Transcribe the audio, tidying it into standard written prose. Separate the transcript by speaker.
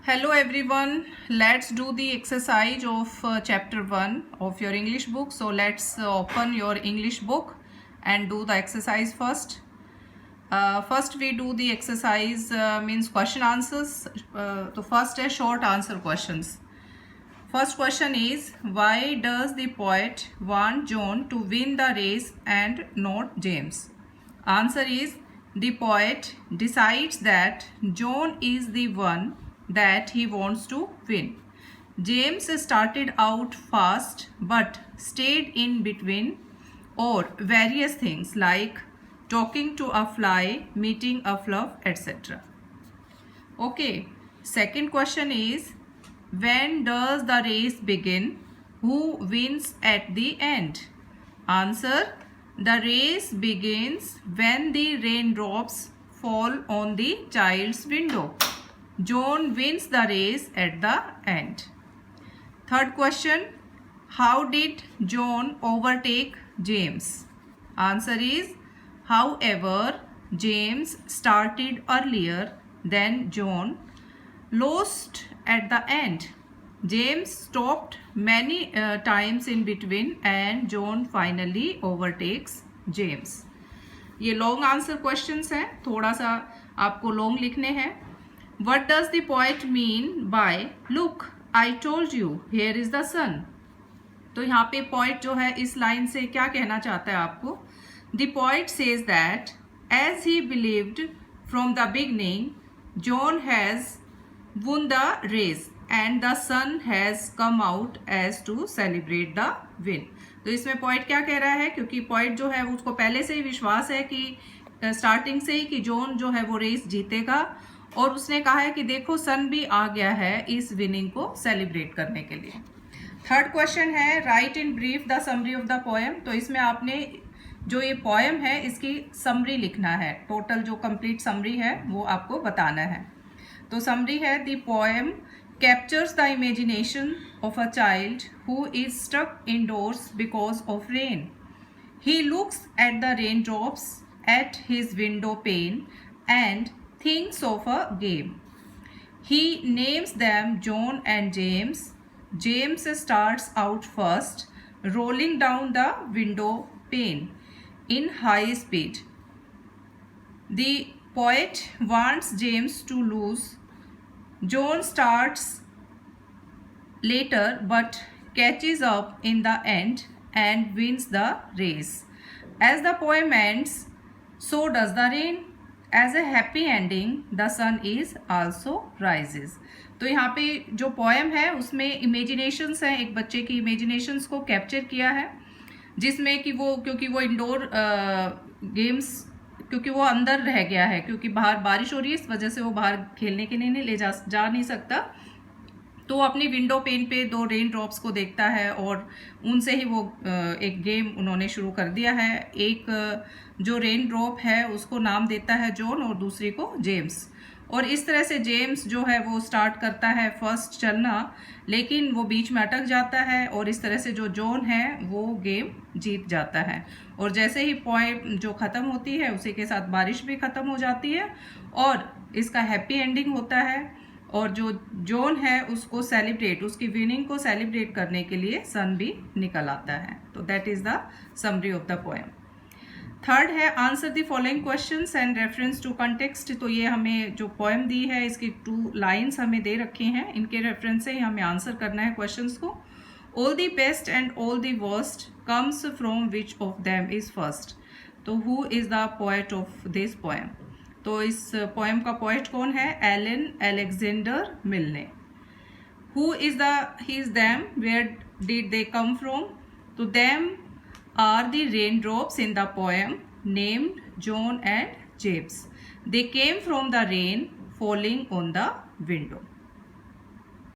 Speaker 1: Hello everyone, let's do the exercise of chapter 1 of your English book. So let's open your English book and do the exercise first. First we do the exercise means question answers. So first is short answer questions. First question is, why does the poet want John to win the race and not James? Answer is, the poet decides that John is the one that he wants to win. James started out fast but stayed in between, or various things like talking to a fly, meeting a fluff, etc. Okay, second question is, when does the race begin? Who wins at the end? Answer, the race begins when the raindrops fall on the child's window. John wins the race at the end. Third question, how did John overtake James? Answer is, however, James started earlier than John, lost at the end. James stopped many times in between and John finally overtakes James. ये long answer questions हैं, थोड़ा सा आपको long लिखने हैं. What does the poet mean by look, I told you, here is the sun? तो यहाँ पे poet जो है इस लाइन से क्या कहना चाहता है आपको? The poet says that as he believed from the beginning, John has won the race and the sun has come out as to celebrate the win. तो इसमें poet क्या कह रहा है? क्योंकि poet जो है उसको पहले से ही विश्वास है कि स्टार्टिंग से ही कि जॉन जो है वो रेस जीतेगा, और उसने कहा है कि देखो सन भी आ गया है इस विनिंग को सेलिब्रेट करने के लिए. थर्ड क्वेश्चन है, right in brief the summary of the poem. तो इसमें आपने जो ये पोएम है इसकी समरी लिखना है. टोटल जो कंप्लीट समरी है वो आपको बताना है. तो समरी है, the poem captures the imagination of a child who is stuck indoors because of rain. He looks at the raindrops at his window pane and thinks of a game. He names them John and James. James starts out first, rolling down the window pane in high speed. The poet wants James to lose. John starts later but catches up in the end and wins the race. As the poem ends, so does the rain. As a happy ending, the sun is also rises. तो यहाँ पे जो poem है उसमें imaginations हैं, एक बच्चे की इमेजिनेशंस को कैप्चर किया है, जिसमें कि वो क्योंकि वो इंडोर गेम्स क्योंकि वो अंदर रह गया है, क्योंकि बाहर बारिश हो रही है, इस वजह से वो बाहर खेलने के लिए नहीं ले जा नहीं सकता. तो अपनी विंडो पेन पे दो रेन ड्रॉप्स को देखता है और उनसे ही वो एक गेम उन्होंने शुरू कर दिया है. एक जो रेन ड्रॉप है उसको नाम देता है जॉन और दूसरी को जेम्स, और इस तरह से जेम्स जो है वो स्टार्ट करता है फर्स्ट चलना, लेकिन वो बीच में अटक जाता है और इस तरह से जो जॉन है वो गेम जीत जाता है. और जैसे ही पोएम जो ख़त्म होती है उसी के साथ बारिश भी ख़त्म हो जाती है और इसका हैप्पी एंडिंग होता है, और जो जॉन है उसको सेलिब्रेट, उसकी विनिंग को सेलिब्रेट करने के लिए सन भी निकल आता है. तो that is the summary of the poem. Third है, answer the following questions and reference to context. तो ये हमें जो पोएम दी है इसकी 2 लाइन्स हमें दे रखे हैं, इनके रेफरेंस से ही हमें आंसर करना है क्वेश्चंस को. All the best and all the worst comes from which of them is first. तो who is the poet of this poem? तो इस पोएम का पोएट कौन है? Alan Alexander Milne. Who is the his them, where did they come from? तो them are the raindrops in the poem named John and James. They came from the rain falling on the window.